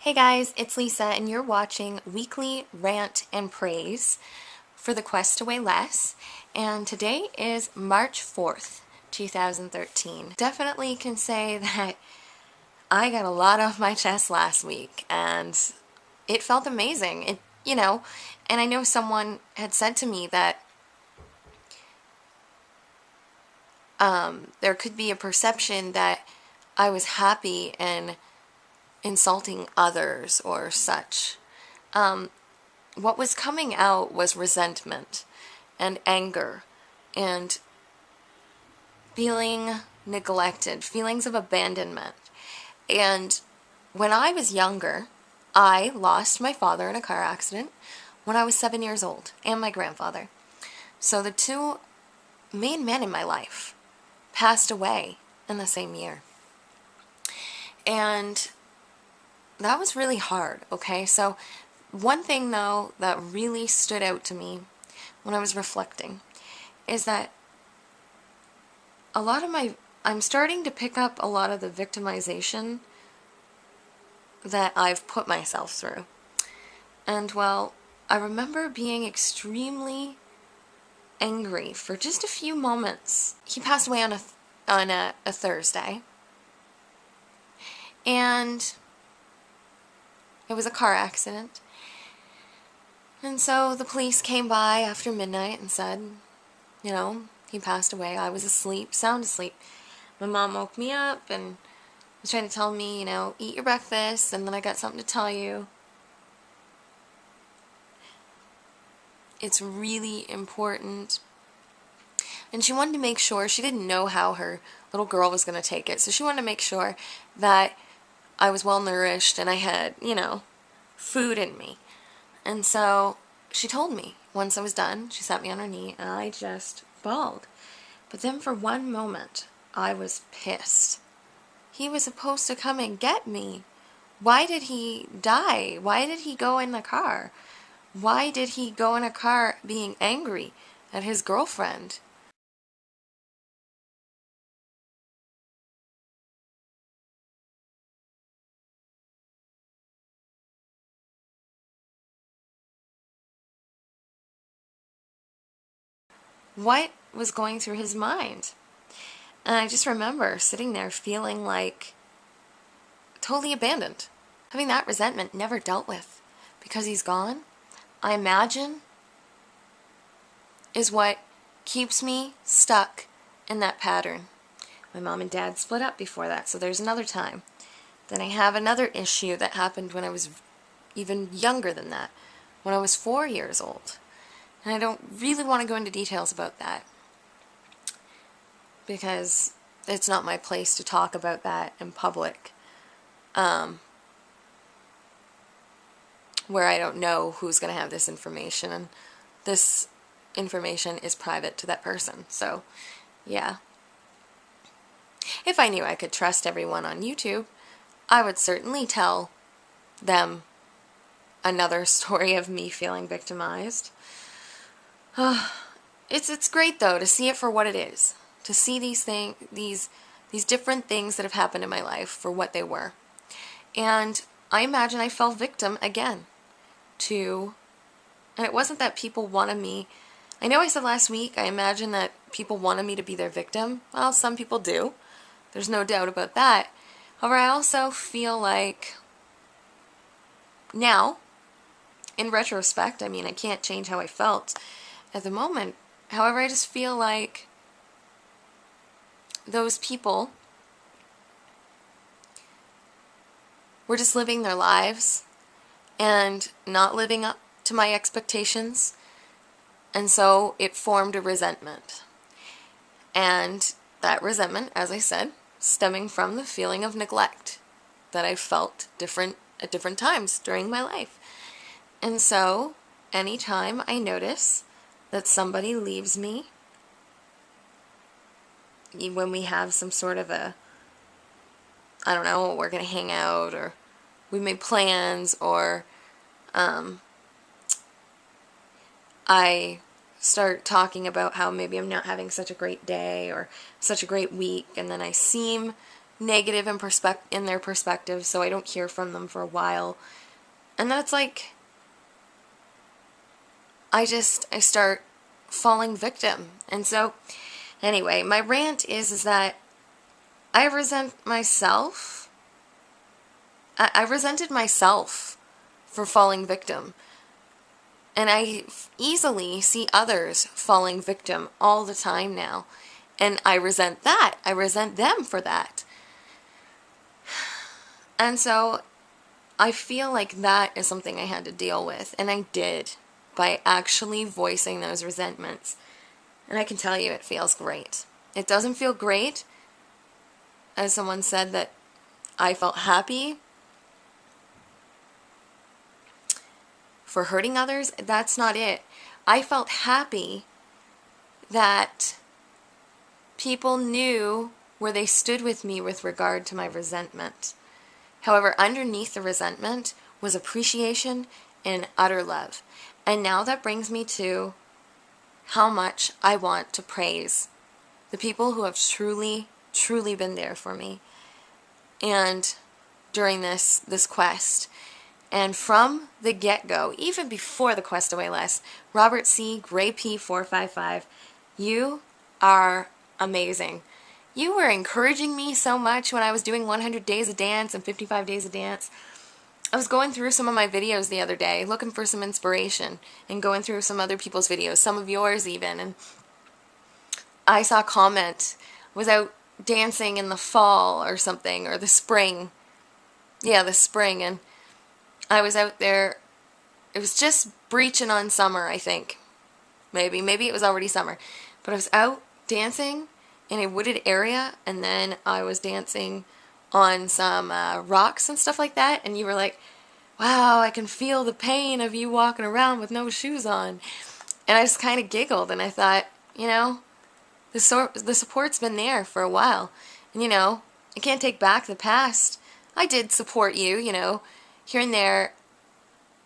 Hey guys, it's Lisa and you're watching Weekly Rant and Praise for the quest to weigh less, and today is March 4th, 2013. Definitely can say that I got a lot off my chest last week and it felt amazing. And I know someone had said to me that there could be a perception that I was happy and insulting others or such. What was coming out was resentment and anger and feeling neglected, feelings of abandonment. And when I was younger, I lost my father in a car accident when I was 7 years old, and my grandfather. So the two main men in my life passed away in the same year. And that was really hard, okay? So one thing, though, that really stood out to me when I was reflecting is that I'm starting to pick up a lot of the victimization that I've put myself through. And, well, I remember being extremely angry for just a few moments. He passed away on a Thursday. And it was a car accident. And so the police came by after midnight and said, he passed away. I was asleep, sound asleep. My mom woke me up and was trying to tell me, eat your breakfast, and then I got something to tell you. It's really important. And she wanted to make sure, she didn't know how her little girl was going to take it, so she wanted to make sure that I was well nourished and I had, food in me. And so she told me once I was done, she sat me on her knee, and I just bawled. But then for one moment, I was pissed. He was supposed to come and get me. Why did he die? Why did he go in the car? Why did he go in a car being angry at his girlfriend? What was going through his mind? And I just remember sitting there feeling like totally abandoned, having that resentment never dealt with because he's gone, I imagine, is what keeps me stuck in that pattern. My mom and dad split up before that, so there's another time. Then I have another issue that happened when I was even younger than that, when I was 4 years old. And I don't really want to go into details about that because it's not my place to talk about that in public, where I don't know who's going to have this information, and this information is private to that person. So, yeah. If I knew I could trust everyone on YouTube, I would certainly tell them another story of me feeling victimized. It's great, though, to see it for what it is. To see these different things that have happened in my life for what they were. And I imagine I fell victim again to, and it wasn't that people wanted me. I know I said last week, I imagine that people wanted me to be their victim. Well, some people do. There's no doubt about that. However, I also feel like now, in retrospect, I mean, I can't change how I felt at the moment. However, I just feel like those people were just living their lives and not living up to my expectations. And so it formed a resentment. And that resentment, as I said, stemming from the feeling of neglect that I felt at different times during my life. And so anytime I notice that somebody leaves me, when we have some sort of I don't know, we're going to hang out, or we made plans, or I start talking about how maybe I'm not having such a great day or such a great week, and then I seem negative in their perspective, so I don't hear from them for a while. And then it's like, I start falling victim. And so, anyway, my rant is that I resent myself. I resented myself for falling victim. And I easily see others falling victim all the time now. And I resent that. I resent them for that. And so I feel like that is something I had to deal with. And I did, by actually voicing those resentments. And I can tell you it feels great. It doesn't feel great, as someone said, that I felt happy for hurting others. That's not it. I felt happy that people knew where they stood with me with regard to my resentment. However, underneath the resentment was appreciation and utter love. And now that brings me to how much I want to praise the people who have truly, truly been there for me and during this quest. And from the get-go, even before the quest away list, Robert C., Gray P. 455, you are amazing. You were encouraging me so much when I was doing 100 days of dance and 55 days of dance. I was going through some of my videos the other day, looking for some inspiration, and going through some other people's videos, some of yours even, and I saw a comment, was out dancing in the fall or something, or the spring. Yeah, the spring, and I was out there, it was just breaching on summer, I think. Maybe it was already summer. But I was out dancing in a wooded area, and then I was dancing on some rocks and stuff like that, and you were like, wow, I can feel the pain of you walking around with no shoes on. And I just kind of giggled, and I thought, you know, the support's been there for a while. And, you know, I can't take back the past. I did support you, you know, here and there.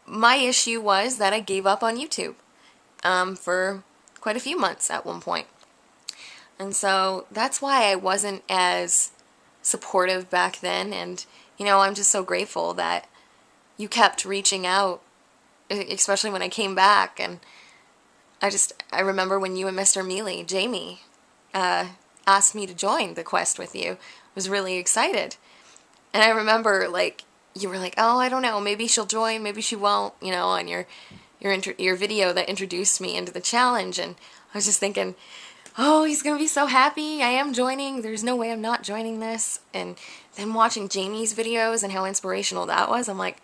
My issue was that I gave up on YouTube for quite a few months at one point. And so that's why I wasn't as supportive back then. And, you know, I'm just so grateful that you kept reaching out, especially when I came back. And I remember when you and Mr. Mealy, Jamie, asked me to join the quest with you. I was really excited. And I remember, like, you were like, oh, I don't know, maybe she'll join, maybe she won't, you know, on your video that introduced me into the challenge. And I was just thinking, oh, he's going to be so happy. I am joining. There's no way I'm not joining this. And then watching Jamie's videos and how inspirational that was, I'm like,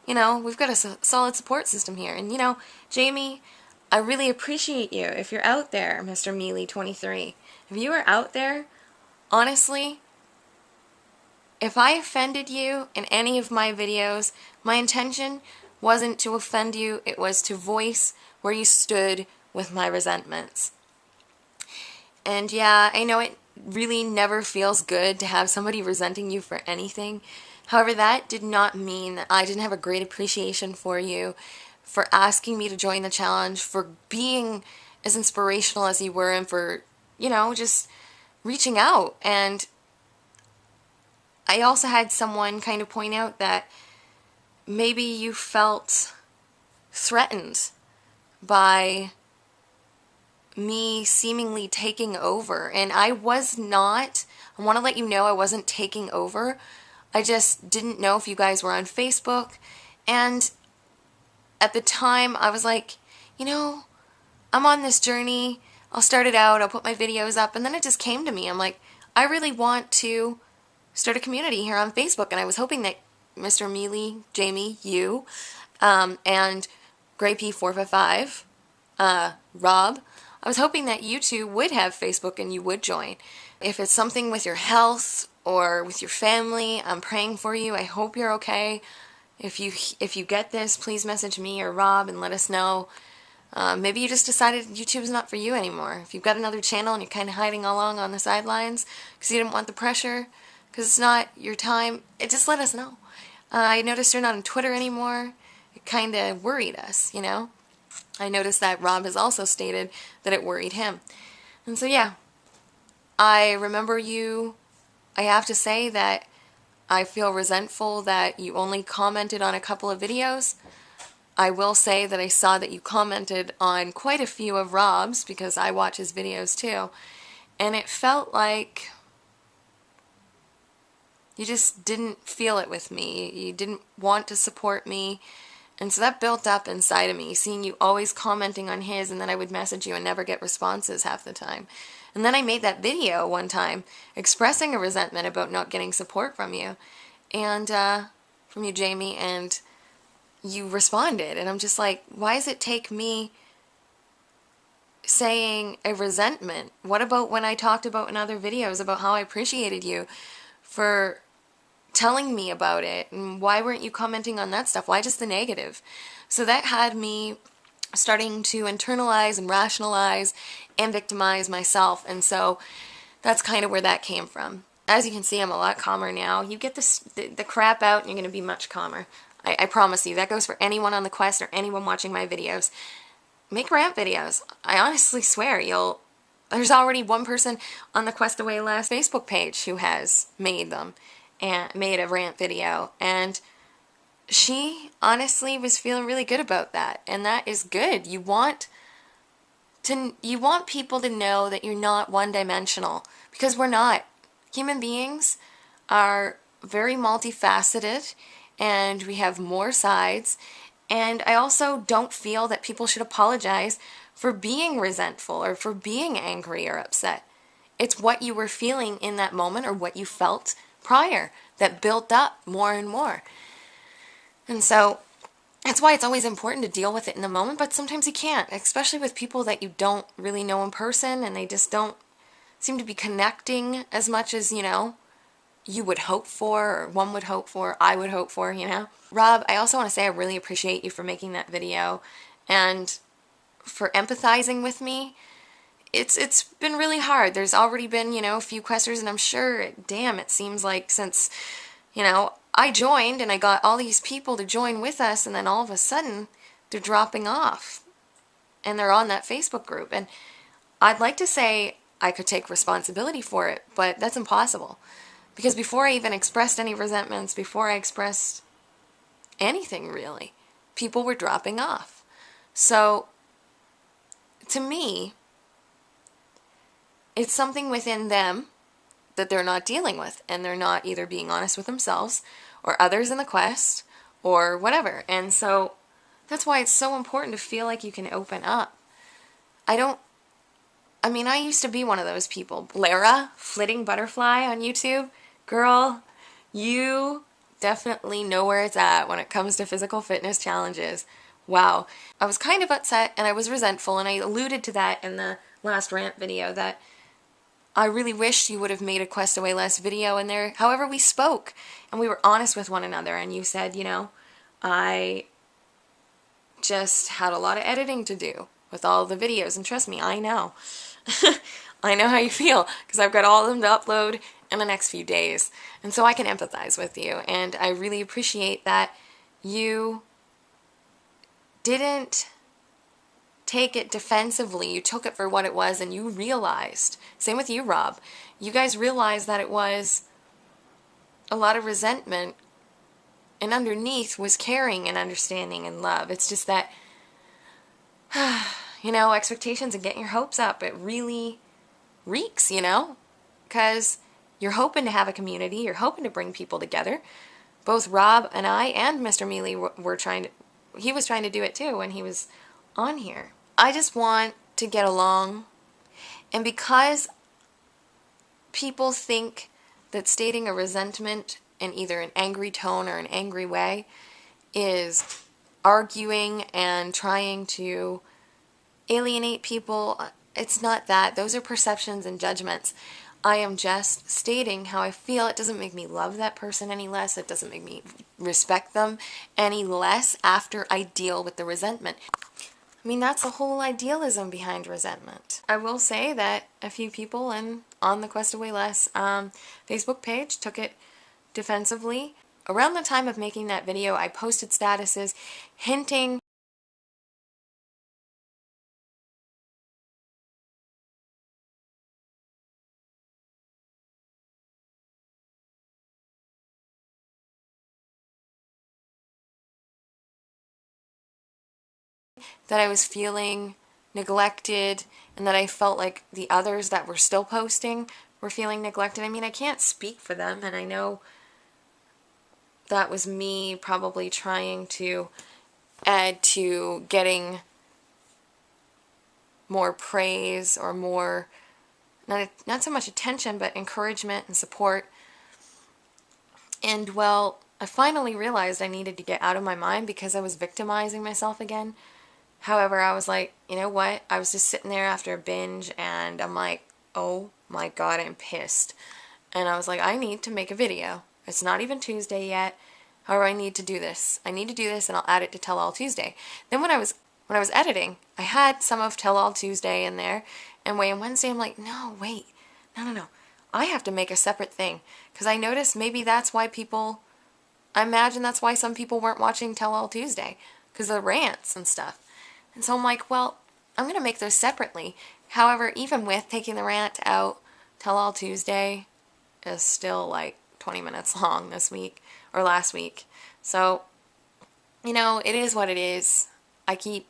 you know, we've got a solid support system here. And, you know, Jamie, I really appreciate you. If you're out there, Mr. Mealy 23, if you are out there, honestly, if I offended you in any of my videos, my intention wasn't to offend you. It was to voice where you stood with my resentments. And yeah, I know it really never feels good to have somebody resenting you for anything. However, that did not mean that I didn't have a great appreciation for you, for asking me to join the challenge, for being as inspirational as you were, and for, you know, just reaching out. And I also had someone kind of point out that maybe you felt threatened by me seemingly taking over. And I was not. I want to let you know I wasn't taking over. I just didn't know if you guys were on Facebook. And at the time, I was like, you know, I'm on this journey. I'll start it out. I'll put my videos up. And then it just came to me. I'm like, I really want to start a community here on Facebook. And I was hoping that Mr. Mealy, Jamie, you, and Gray P455, Rob, I was hoping that you two would have Facebook and you would join. If it's something with your health or with your family, I'm praying for you. I hope you're okay. If you get this, please message me or Rob and let us know. Maybe you just decided YouTube's not for you anymore. If you've got another channel and you're kind of hiding along on the sidelines because you didn't want the pressure, because it's not your time, just let us know. I noticed you're not on Twitter anymore. It kind of worried us, you know. I noticed that Rob has also stated that it worried him. And so yeah, I remember you I have to say that I feel resentful that you only commented on a couple of videos. I will say that I saw that you commented on quite a few of Rob's because I watch his videos too. And it felt like you just didn't feel it with me. You didn't want to support me. And so that built up inside of me, seeing you always commenting on his, and then I would message you and never get responses half the time. And then I made that video one time expressing a resentment about not getting support from you, and from you, Jamie, and you responded. And I'm just like, why does it take me saying a resentment? What about when I talked about in other videos about how I appreciated you for telling me about it, and why weren't you commenting on that stuff? Why just the negative? So that had me starting to internalize and rationalize and victimize myself, and so that's kind of where that came from. As you can see, I'm a lot calmer now. You get the crap out and you're going to be much calmer. I promise you. That goes for anyone on the quest or anyone watching my videos. Make rant videos. I honestly swear there's already one person on the Quest Away Last Facebook page who has made them and made a rant video, and she honestly was feeling really good about that, and that is good. You want people to know that you're not one-dimensional, because we're not. Human beings are very multifaceted, and we have more sides, and I also don't feel that people should apologize for being resentful or for being angry or upset. It's what you were feeling in that moment or what you felt prior that built up more and more. And so that's why it's always important to deal with it in the moment, but sometimes you can't, especially with people that you don't really know in person and they just don't seem to be connecting as much as, you would hope for, or one would hope for, I would hope for, Rob, I also want to say I really appreciate you for making that video and for empathizing with me. It's been really hard. There's already been, a few questers, and I'm sure, it seems like since, I joined and I got all these people to join with us, and then all of a sudden they're dropping off and they're on that Facebook group. And I'd like to say I could take responsibility for it, but that's impossible. Because before I even expressed any resentments, before I expressed anything really, people were dropping off. So, to me, it's something within them that they're not dealing with, and they're not either being honest with themselves or others in the quest or whatever. And so that's why it's so important to feel like you can open up. I used to be one of those people. Lara, Flitting Butterfly on YouTube, girl, you definitely know where it's at when it comes to physical fitness challenges. Wow. I was kind of upset and I was resentful, and I alluded to that in the last rant video, that I really wish you would have made a Quest Away Less video in there. However, we spoke and we were honest with one another, and you said, I just had a lot of editing to do with all the videos, and trust me, I know. I know how you feel, because I've got all of them to upload in the next few days, and so I can empathize with you, and I really appreciate that you didn't take it defensively. You took it for what it was, and you realized, same with you, Rob, you guys realized that it was a lot of resentment, and underneath was caring and understanding and love. It's just that, expectations and getting your hopes up, it really reeks, because you're hoping to have a community, you're hoping to bring people together. Both Rob and I and Mr. Mealy he was trying to do it too when he was on here. I just want to get along, and because people think that stating a resentment in either an angry tone or an angry way is arguing and trying to alienate people, it's not that. Those are perceptions and judgments. I am just stating how I feel. It doesn't make me love that person any less. It doesn't make me respect them any less after I deal with the resentment. That's the whole idealism behind resentment. I will say that a few people on the Quest Away Less Facebook page took it defensively. Around the time of making that video, I posted statuses hinting that I was feeling neglected and that I felt like the others that were still posting were feeling neglected. I mean, I can't speak for them, and I know that was me probably trying to add to getting more praise or more, not so much attention, but encouragement and support. And well, I finally realized I needed to get out of my mind because I was victimizing myself again. However, I was like, you know what? I was just sitting there after a binge and I'm like, oh my God, I'm pissed. And I was like, I need to make a video. It's not even Tuesday yet. However, I need to do this. I need to do this and I'll add it to Tell All Tuesday. Then when I was editing, I had some of Tell All Tuesday in there, and Wednesday I'm like, no, wait, no. I have to make a separate thing, because I noticed maybe that's why I imagine that's why some people weren't watching Tell All Tuesday, because of the rants and stuff. And so I'm like, well, I'm going to make those separately. However, even with taking the rant out, Tell All Tuesday is still like 20 minutes long this week, or last week. So, it is what it is. I keep,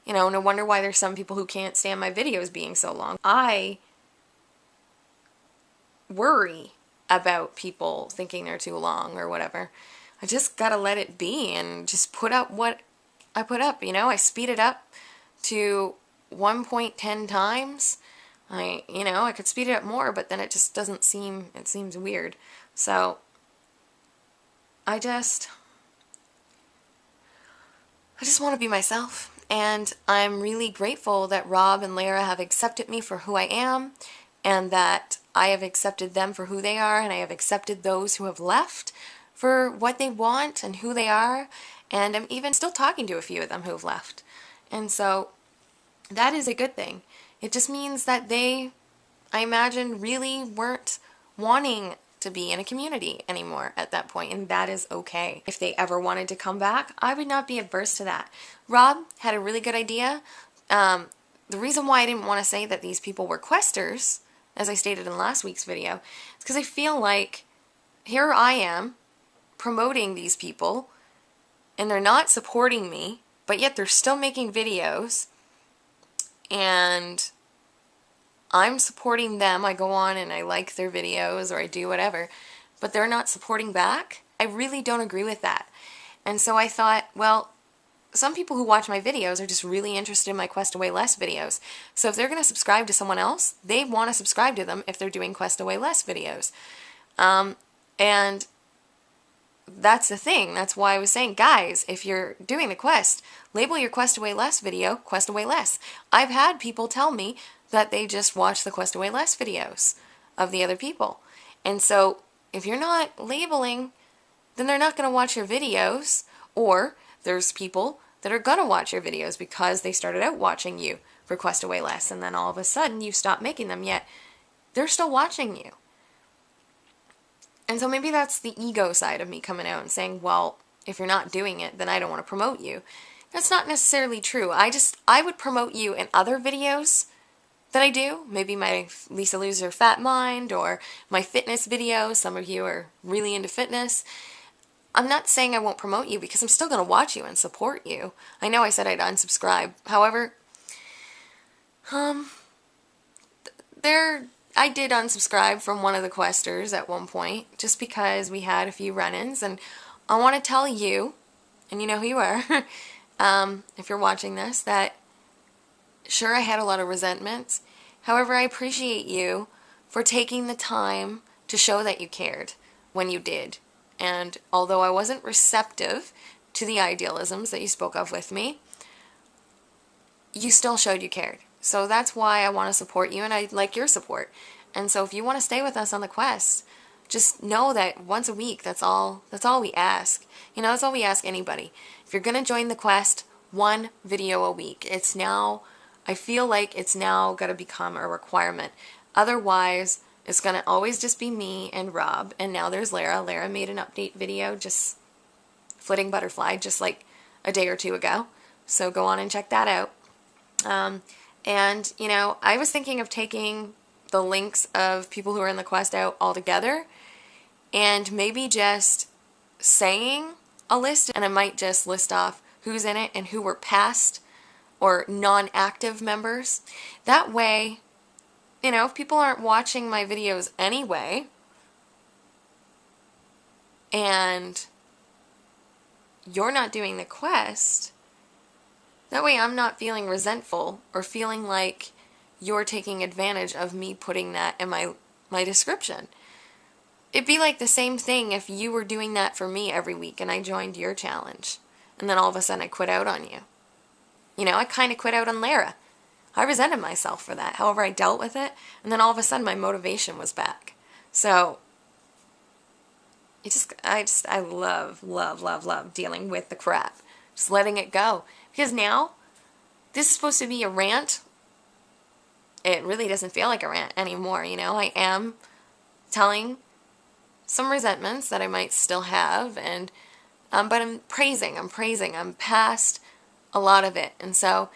no wonder why there's some people who can't stand my videos being so long. I worry about people thinking they're too long or whatever. I just gotta let it be and just put up what I put up, I speed it up to 1.10 times. I could speed it up more, but then it just doesn't seem, it seems weird. So, I just want to be myself, and I'm really grateful that Rob and Lara have accepted me for who I am, and that I have accepted them for who they are, and I have accepted those who have left for what they want and who they are, and I'm even still talking to a few of them who have left. And so that is a good thing. It just means that they, I imagine, really weren't wanting to be in a community anymore at that point, and that is okay. If they ever wanted to come back, I would not be adverse to that. Rob had a really good idea. The reason why I didn't want to say that these people were questers, as I stated in last week's video, is because I feel like here I am promoting these people, and they're not supporting me, but yet they're still making videos, and I'm supporting them. I go on and I like their videos or I do whatever, but they're not supporting back. I really don't agree with that. And so I thought, well, some people who watch my videos are just really interested in my Quest Away Less videos. So if they're going to subscribe to someone else, they want to subscribe to them if they're doing Quest Away Less videos. And that's the thing. That's why I was saying, guys, if you're doing the quest, label your Quest Away Less video Quest Away Less. I've had people tell me that they just watch the Quest Away Less videos of the other people. And so if you're not labeling, then they're not going to watch your videos, or there's people that are going to watch your videos because they started out watching you for Quest Away Less, and then all of a sudden you stop making them, yet they're still watching you. And so maybe that's the ego side of me coming out and saying, well, if you're not doing it, then I don't want to promote you. That's not necessarily true. I would promote you in other videos that I do. Maybe my Lisa Loser Fat Mind or my fitness videos. Some of you are really into fitness. I'm not saying I won't promote you because I'm still going to watch you and support you. I know I said I'd unsubscribe. However, I did unsubscribe from one of the questers at one point just because we had a few run-ins, and I want to tell you, and you know who you are, if you're watching this, that sure, I had a lot of resentments. However, I appreciate you for taking the time to show that you cared when you did. And although I wasn't receptive to the idealisms that you spoke of with me, you still showed you cared. So that's why I want to support you, and I like your support. And so if you want to stay with us on the quest, just know that once a week, that's all we ask. That's all we ask anybody. If you're going to join the quest, one video a week. I feel like it's now got to become a requirement. Otherwise, it's going to always just be me and Rob. And now there's Lara. Lara made an update video, just flitting butterfly, just like a day or two ago. So go on and check that out. And, I was thinking of taking the links of people who are in the quest out altogether and maybe just saying a list, and I might just list off who's in it and who were past or non-active members. That way, you know, if people aren't watching my videos anyway, and you're not doing the quest, that way I'm not feeling resentful or feeling like you're taking advantage of me putting that in my description. It'd be like the same thing if you were doing that for me every week and I joined your challenge, and then all of a sudden I quit out on you. You know, I kind of quit out on Lara. I resented myself for that. However, I dealt with it, and then all of a sudden my motivation was back. So I love dealing with the crap. Just letting it go. Because now, this is supposed to be a rant. It really doesn't feel like a rant anymore, you know. I am telling some resentments that I might still have, and but I'm praising. I'm past a lot of it. And so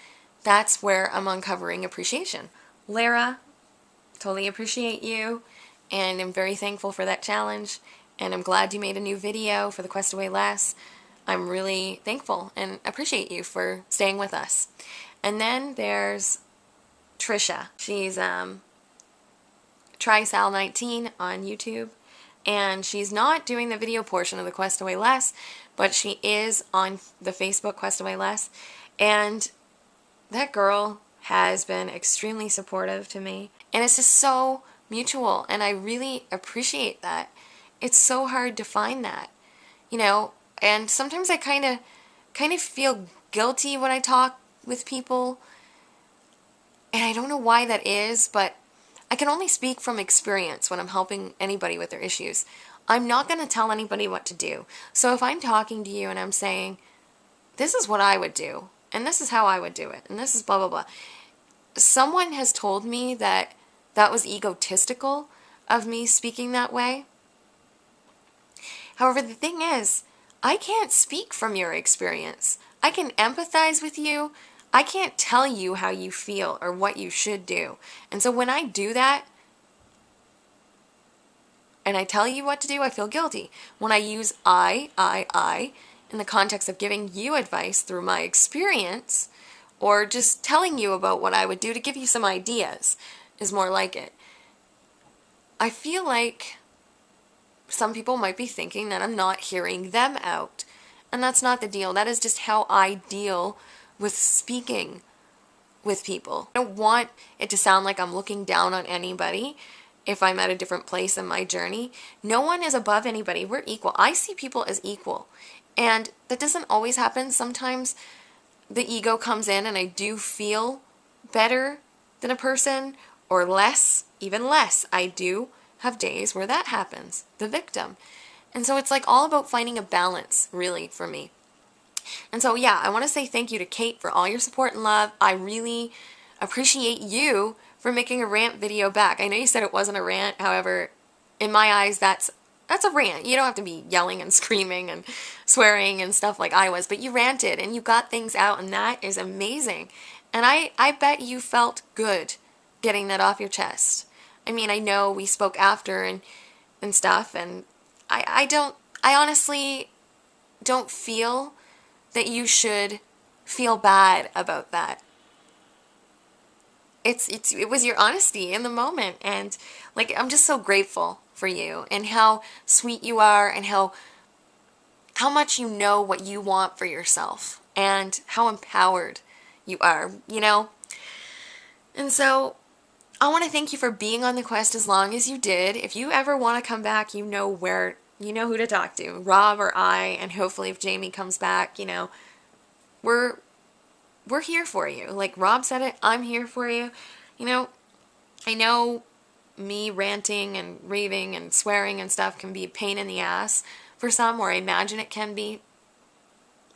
that's where I'm uncovering appreciation. Lara, totally appreciate you, and I'm very thankful for that challenge. And I'm glad you made a new video for the Quest Away Less. I'm really thankful and appreciate you for staying with us. And then there's Trisha. She's TrySal19 on YouTube. And she's not doing the video portion of the Quest Away Less, but she is on the Facebook Quest Away Less. And that girl has been extremely supportive to me. And it's just so mutual, and I really appreciate that. It's so hard to find that, you know, and sometimes I kind of feel guilty when I talk with people, and I don't know why that is, but I can only speak from experience when I'm helping anybody with their issues. I'm not going to tell anybody what to do. So if I'm talking to you and I'm saying, this is what I would do, and this is how I would do it, and this is blah, blah, blah. Someone has told me that that was egotistical of me speaking that way. However, the thing is, I can't speak from your experience. I can empathize with you. I can't tell you how you feel or what you should do. And so when I do that, and I tell you what to do, I feel guilty. When I use I, in the context of giving you advice through my experience, or just telling you about what I would do to give you some ideas, is more like it. I feel like some people might be thinking that I'm not hearing them out. And that's not the deal. That is just how I deal with speaking with people. I don't want it to sound like I'm looking down on anybody if I'm at a different place in my journey. No one is above anybody. We're equal. I see people as equal. And that doesn't always happen. Sometimes the ego comes in and I do feel better than a person, or less, even less. I do have days where that happens, the victim. And so it's like all about finding a balance, really, for me. And so, yeah, I want to say thank you to Kate for all your support and love. I really appreciate you for making a rant video back. I know you said it wasn't a rant. However, in my eyes, that's a rant. You don't have to be yelling and screaming and swearing and stuff like I was, but you ranted and you got things out, and that is amazing. And I bet you felt good getting that off your chest. I mean, I know we spoke after and stuff, and I honestly don't feel that you should feel bad about that. It was your honesty in the moment, and like, I'm just so grateful for you and how sweet you are, and how much you know what you want for yourself, and how empowered you are, you know? And so I want to thank you for being on the quest as long as you did. If you ever want to come back, you know who to talk to, Rob or I, and hopefully if Jamie comes back, you know, we're here for you. Like Rob said it, I'm here for you. You know, I know me ranting and raving and swearing and stuff can be a pain in the ass for some, or I imagine it can be.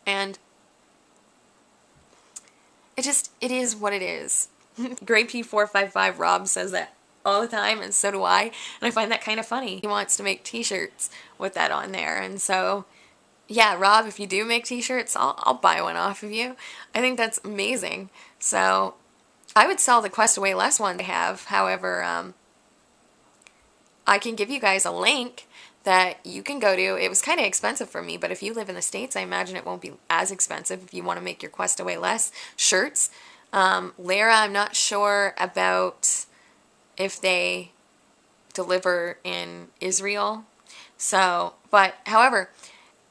And it is what it is. Grey P455 Rob says that all the time, and so do I. And I find that kind of funny. He wants to make t-shirts with that on there. And so, yeah, Rob, if you do make t-shirts, I'll buy one off of you. I think that's amazing. So I would sell the Quest Away Less one to have. However, I can give you guys a link that you can go to. It was kind of expensive for me, but if you live in the States, I imagine it won't be as expensive if you want to make your Quest Away Less shirts. Lara, I'm not sure about if they deliver in Israel. So, but however,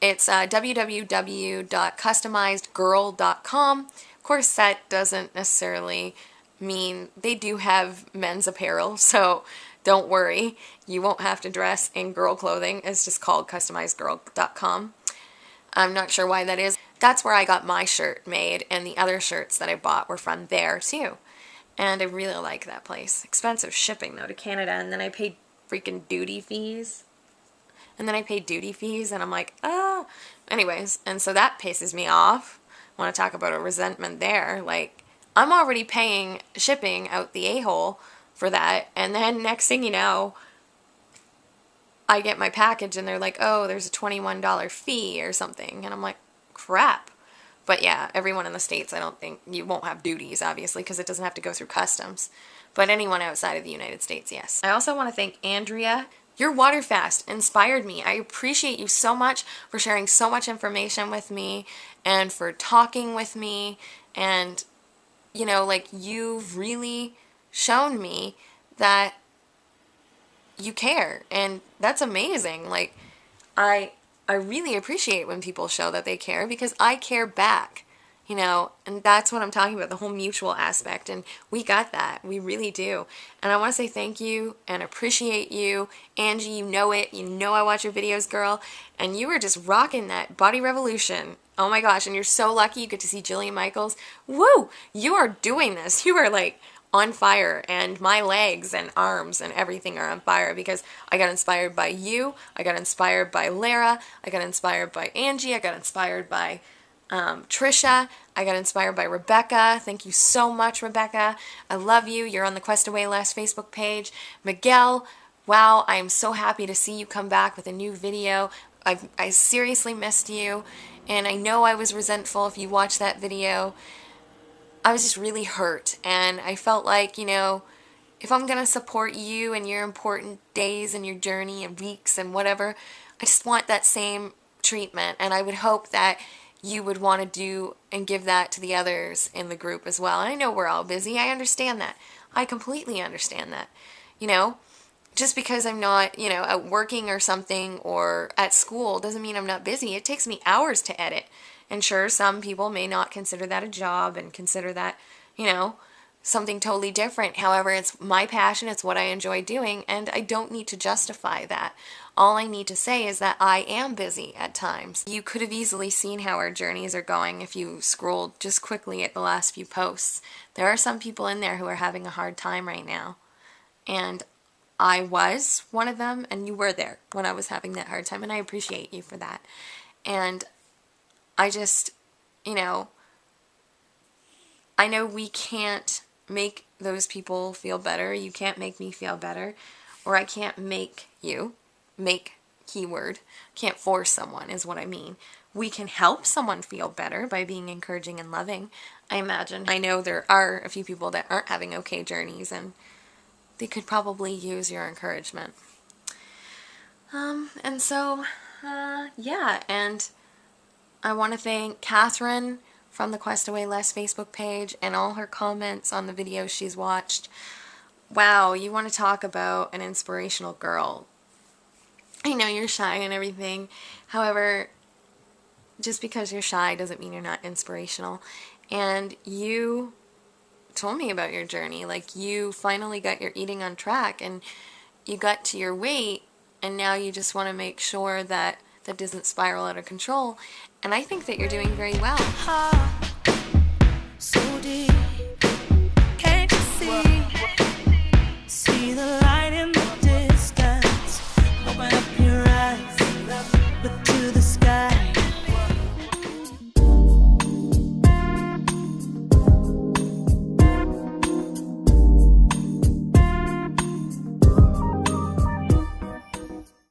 it's www.customizedgirl.com. Of course, that doesn't necessarily mean they do have men's apparel, so don't worry. You won't have to dress in girl clothing. It's just called customizedgirl.com. I'm not sure why that is. That's where I got my shirt made, and the other shirts that I bought were from there too. And I really like that place. Expensive shipping though to Canada, and then I paid freaking duty fees. And then I paid duty fees, and I'm like, ah. Anyways, and so that pisses me off. I want to talk about a resentment there. Like, I'm already paying shipping out the a-hole for that, and then next thing you know, I get my package and they're like, oh, there's a $21 fee or something. And I'm like, crap. But yeah, everyone in the States, I don't think, you won't have duties, obviously, because it doesn't have to go through customs. But anyone outside of the United States, yes. I also want to thank Andrea. Your water fast inspired me. I appreciate you so much for sharing so much information with me and for talking with me. And, you know, like, you've really shown me that you care, and that's amazing. Like, I really appreciate when people show that they care, because I care back, you know, and that's what I'm talking about, the whole mutual aspect, and we got that. We really do. And I want to say thank you and appreciate you. Angie, you know it. You know I watch your videos, girl, and you were just rocking that body revolution. Oh my gosh, and you're so lucky you get to see Jillian Michaels. Woo! You are doing this. You are like on fire, and my legs and arms and everything are on fire because I got inspired by you, I got inspired by Lara, I got inspired by Angie, I got inspired by Trisha, I got inspired by Rebecca. Thank you so much, Rebecca. I love you. You're on the Quest Away Less Facebook page. Miguel, wow, I am so happy to see you come back with a new video. I seriously missed you, and I know I was resentful if you watched that video. I was just really hurt, and I felt like, you know, if I'm going to support you and your important days and your journey and weeks and whatever, I just want that same treatment, and I would hope that you would want to do and give that to the others in the group as well. And I know we're all busy. I understand that. I completely understand that. You know, just because I'm not, you know, out working or something or at school doesn't mean I'm not busy. It takes me hours to edit. And sure, some people may not consider that a job and consider that, you know, something totally different. However, it's my passion, it's what I enjoy doing, and I don't need to justify that. All I need to say is that I am busy at times. You could have easily seen how our journeys are going if you scrolled just quickly at the last few posts. There are some people in there who are having a hard time right now. And I was one of them, and you were there when I was having that hard time, and I appreciate you for that. And I just, you know, I know we can't make those people feel better. You can't make me feel better. Or I can't make you. Make, keyword. Can't force someone is what I mean. We can help someone feel better by being encouraging and loving, I imagine. I know there are a few people that aren't having okay journeys, and they could probably use your encouragement. And so, yeah, and I want to thank Catherine from the Quest Away Less Facebook page and all her comments on the videos she's watched. Wow, you want to talk about an inspirational girl. I know you're shy and everything. However, just because you're shy doesn't mean you're not inspirational. And you told me about your journey. Like, you finally got your eating on track and you got to your weight, and now you just want to make sure that that doesn't spiral out of control. And I think that you're doing very well. So deep, can't you see the light?